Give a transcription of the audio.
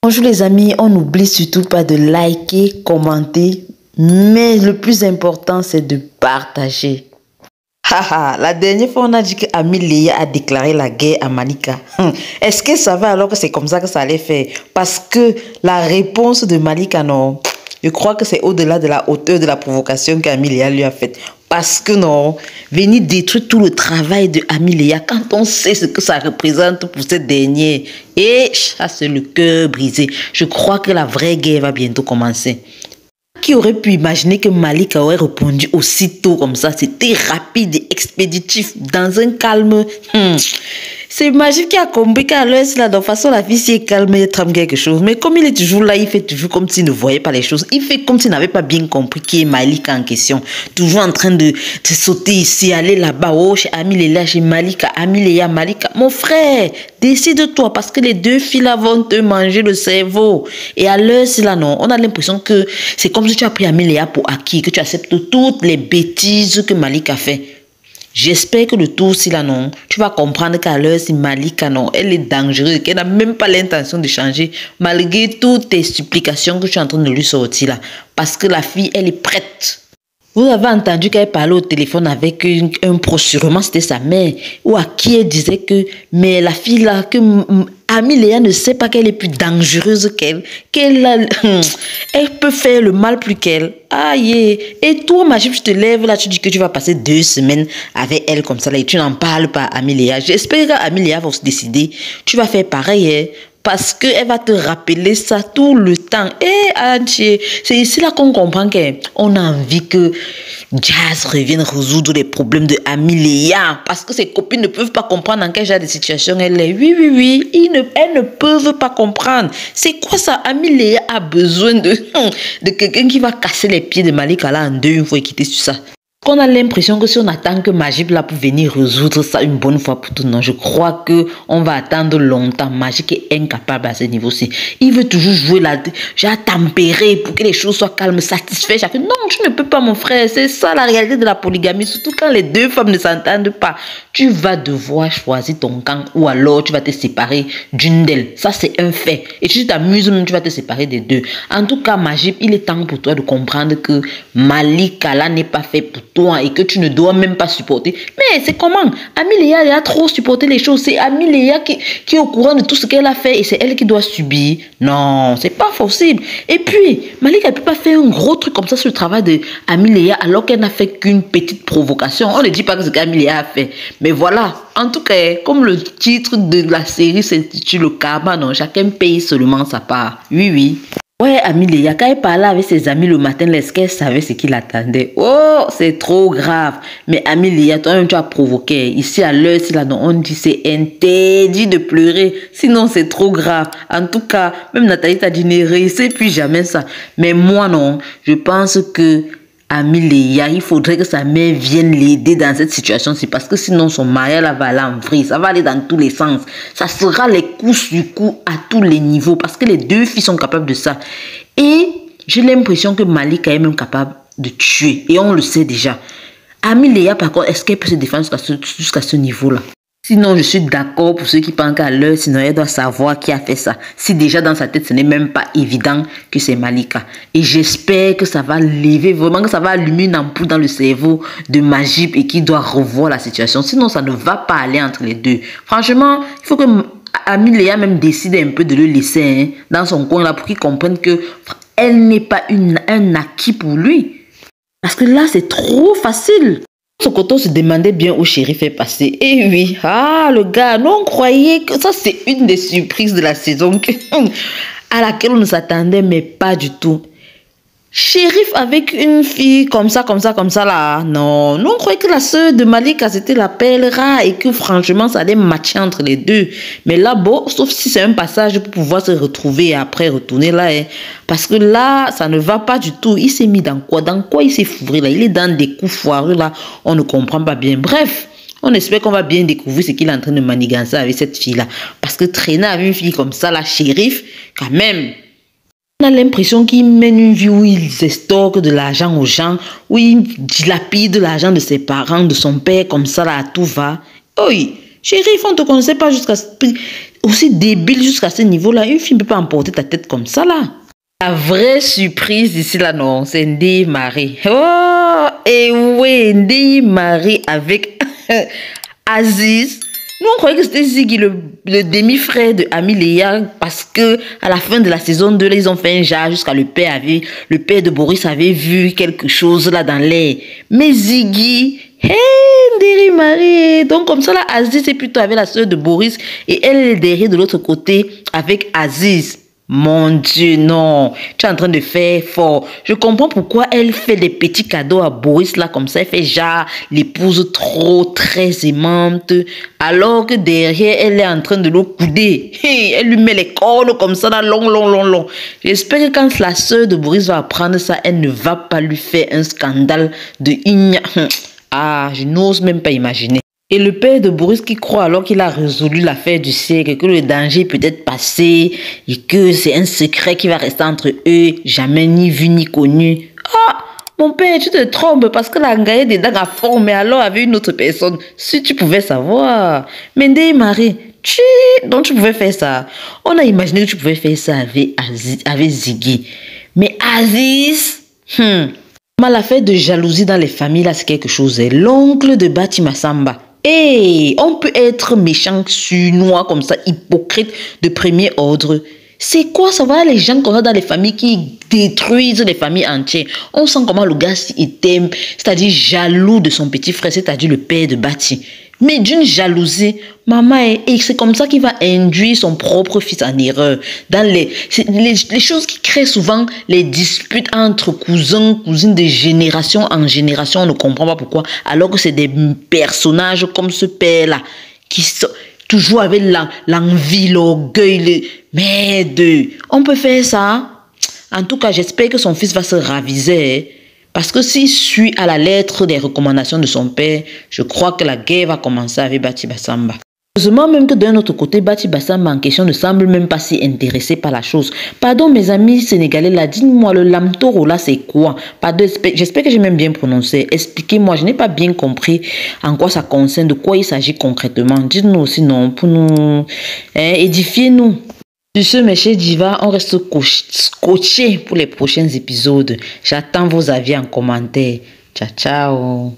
Bonjour les amis, on n'oublie surtout pas de liker, commenter, mais le plus important c'est de partager. Haha, la dernière fois on a dit que Ami Léa a déclaré la guerre à Malika. Est-ce que ça va alors que c'est comme ça que ça allait faire? Parce que la réponse de Malika, non, je crois que c'est au-delà de la hauteur de la provocation qu'Ami Léa lui a faite. Parce que non, venir détruire tout le travail de Ami Léa quand on sait ce que ça représente pour cette dernière. Et ça, c'est le cœur brisé. Je crois que la vraie guerre va bientôt commencer. Qui aurait pu imaginer que Malika aurait répondu aussitôt comme ça? C'était rapide et expéditif, dans un calme. C'est Majib qui a compris qu'à l'heure, là, de toute façon, la fille s'y est calme, elle trame quelque chose. Mais comme il est toujours là, il fait toujours comme s'il ne voyait pas les choses. Il fait comme s'il n'avait pas bien compris qui est Malika en question. Toujours en train de sauter ici, aller là-bas. Oh, chez Ami Léa, chez Malika, Ami Léa, Malika. Mon frère, décide-toi parce que les deux filles là vont te manger le cerveau. Et à l'heure, là, non, on a l'impression que c'est comme si tu as pris Ami Léa pour acquis, que tu acceptes toutes les bêtises que Malika fait. J'espère que le tour, si là, non, tu vas comprendre qu'à l'heure, si Malika, non, elle est dangereuse, qu'elle n'a même pas l'intention de changer, malgré toutes tes supplications que tu es en train de lui sortir là. Parce que la fille, elle est prête. Vous avez entendu qu'elle parlait au téléphone avec un pro, sûrement c'était sa mère, ou à qui elle disait que, mais la fille là, que Ami Léa ne sait pas qu'elle est plus dangereuse qu'elle, elle peut faire le mal plus qu'elle. Aïe, et toi, Majib, tu te lèves là, tu dis que tu vas passer 2 semaines avec elle comme ça là, et tu n'en parles pas à Ami Léa. J'espère qu'Ami Léa va se décider, tu vas faire pareil, hein. Parce qu'elle va te rappeler ça tout le temps. Et c'est ici là qu'on comprend qu'on a envie que Jazz revienne résoudre les problèmes de Ami Léa. Parce que ses copines ne peuvent pas comprendre dans quel genre de situation elle est. Oui. Elles ne peuvent pas comprendre. C'est quoi ça? Ami Léa a besoin de quelqu'un qui va casser les pieds de Malika là en deux une fois et quitter sur ça. On a l'impression que si on attend que Majib là pour venir résoudre ça une bonne fois pour toutes, non, je crois que on va attendre longtemps. Majib est incapable à ce niveau-ci. Il veut toujours jouer là, genre tempérer pour que les choses soient calmes, satisfaites. Non, tu ne peux pas, mon frère. C'est ça la réalité de la polygamie. Surtout quand les deux femmes ne s'entendent pas. Tu vas devoir choisir ton camp ou alors tu vas te séparer d'une d'elles. Ça, c'est un fait. Et si tu t'amuses même, tu vas te séparer des deux. En tout cas, Majib, il est temps pour toi de comprendre que Malika là n'est pas fait pour toi et que tu ne dois même pas supporter. Mais c'est comment? Ami Léa, elle a trop supporté les choses. C'est Ami Léa qui est au courant de tout ce qu'elle a fait et c'est elle qui doit subir. Non, c'est pas possible. Et puis, Malika ne peut pas faire un gros truc comme ça sur le travail de Ami Léa alors qu'elle n'a fait qu'une petite provocation. On ne dit pas que ce qu'Ami Léa a fait. Mais voilà, en tout cas, comme le titre de la série s'intitule le karma, non, chacun paye seulement sa part. Oui. Ouais, Ami Léa, quand elle parlait avec ses amis le matin, est-ce qu'elle savait ce qui l'attendait? Oh, c'est trop grave. Mais Ami Léa, toi-même, tu as provoqué. Ici, à l'heure, si là, on dit c'est interdit de pleurer. Sinon, c'est trop grave. En tout cas, même Nathalie t'a dit ne réessaye plus jamais ça. Mais moi, non, je pense que Ami Léa, il faudrait que sa mère vienne l'aider dans cette situation-ci parce que sinon son mariage va aller en vrille, ça va aller dans tous les sens. Ça sera les coups sur coup à tous les niveaux parce que les deux filles sont capables de ça. Et j'ai l'impression que Malika est même capable de tuer et on le sait déjà. Ami Léa, par contre, est-ce qu'elle peut se défendre jusqu'à ce niveau-là? Sinon, je suis d'accord pour ceux qui pensent qu'à l'heure, sinon elle doit savoir qui a fait ça. Si déjà dans sa tête, ce n'est même pas évident que c'est Malika. Et j'espère que ça va lever, vraiment que ça va allumer une ampoule dans le cerveau de Majib et qu'il doit revoir la situation. Sinon, ça ne va pas aller entre les deux. Franchement, il faut que Ami Léa même décide un peu de le laisser dans son coin là pour qu'il comprenne que elle n'est pas un acquis pour lui. Parce que là, c'est trop facile. Ce côté, on se demandait bien où Shérif est passé. Et oui, le gars, nous on croyait que ça c'est une des surprises de la saison à laquelle on ne s'attendait, mais pas du tout. Shérif avec une fille comme ça là. Non, nous on croyait que la sœur de Malika c'était la perle rare et que franchement ça allait matcher entre les deux. Mais là, bon, sauf si c'est un passage pour pouvoir se retrouver et après retourner là. Parce que là, ça ne va pas du tout. Il s'est mis dans quoi? Dans quoi il s'est fourré là? Il est dans des coups foireux là. On ne comprend pas bien. Bref, on espère qu'on va bien découvrir ce qu'il est en train de manigancer avec cette fille là. Parce que traîner avec une fille comme ça là, Shérif, quand même. On a l'impression qu'il mène une vie où il estorque de l'argent aux gens, où il dilapide l'argent de ses parents, de son père, comme ça là, tout va. Oui, Shérif, on ne te connaissait pas jusqu'à... aussi débile jusqu'à ce niveau-là. Une fille ne peut pas emporter ta tête comme ça, là. La vraie surprise ici, là, non, c'est Ndeye Marie. Oh, et oui, Ndeye Marie avec Aziz. Nous, on croyait que c'était Ziggy, le demi-frère de Ami Léa, parce que à la fin de la saison 2, là, ils ont fait un jar jusqu'à le père de Boris avait vu quelque chose là dans l'air. Mais Ziggy, hey, Ndeye Marie. Donc, comme ça, là, Aziz est plutôt avec la soeur de Boris et elle est derrière de l'autre côté avec Aziz. Mon Dieu, non. Tu es en train de faire fort. Je comprends pourquoi elle fait des petits cadeaux à Boris là comme ça. Elle fait genre l'épouse trop, très aimante. Alors que derrière, elle est en train de le couder. Elle lui met les cornes comme ça là, long. J'espère que quand la soeur de Boris va apprendre ça, elle ne va pas lui faire un scandale de igna. Ah, je n'ose même pas imaginer. Et le père de Boris qui croit alors qu'il a résolu l'affaire du siècle, que le danger peut être passé et que c'est un secret qui va rester entre eux, jamais ni vu ni connu. Ah, mon père, tu te trompes parce que la Ngaye des dents a formé alors avec une autre personne. Si tu pouvais savoir. Mais Ndeye Marie, donc tu pouvais faire ça. On a imaginé que tu pouvais faire ça avec Ziggy. Mais Aziz, l'affaire de jalousie dans les familles, là, c'est quelque chose. L'oncle de Bati Massamba. Et on peut être méchant, surnois comme ça, hypocrite de premier ordre. C'est quoi ça? Voilà les gens qu'on a dans les familles qui détruisent les familles entières. On sent comment le gars il t'aime, c'est-à-dire jaloux de son petit frère, c'est-à-dire le père de Bati. Mais d'une jalousie, maman, et c'est comme ça qu'il va induire son propre fils en erreur. Dans les choses qui créent souvent les disputes entre cousins, cousines de génération en génération, on ne comprend pas pourquoi. Alors que c'est des personnages comme ce père-là, qui sont toujours avec l'envie, l'orgueil, merde. On peut faire ça. En tout cas, j'espère que son fils va se raviser. Parce que s'il suit à la lettre des recommandations de son père, je crois que la guerre va commencer avec Bati Massamba. Heureusement même que d'un autre côté, Bati Massamba en question ne semble même pas si intéressé par la chose. Pardon mes amis sénégalais là, dites-moi le lamtoro là c'est quoi? Pardon, j'espère que j'ai même bien prononcé. Expliquez-moi, je n'ai pas bien compris en quoi ça concerne, de quoi il s'agit concrètement. Dites-nous aussi non, pour nous édifiez-nous. Sur ce, mes chers divas, on reste scotchés pour les prochains épisodes. J'attends vos avis en commentaire. Ciao, ciao.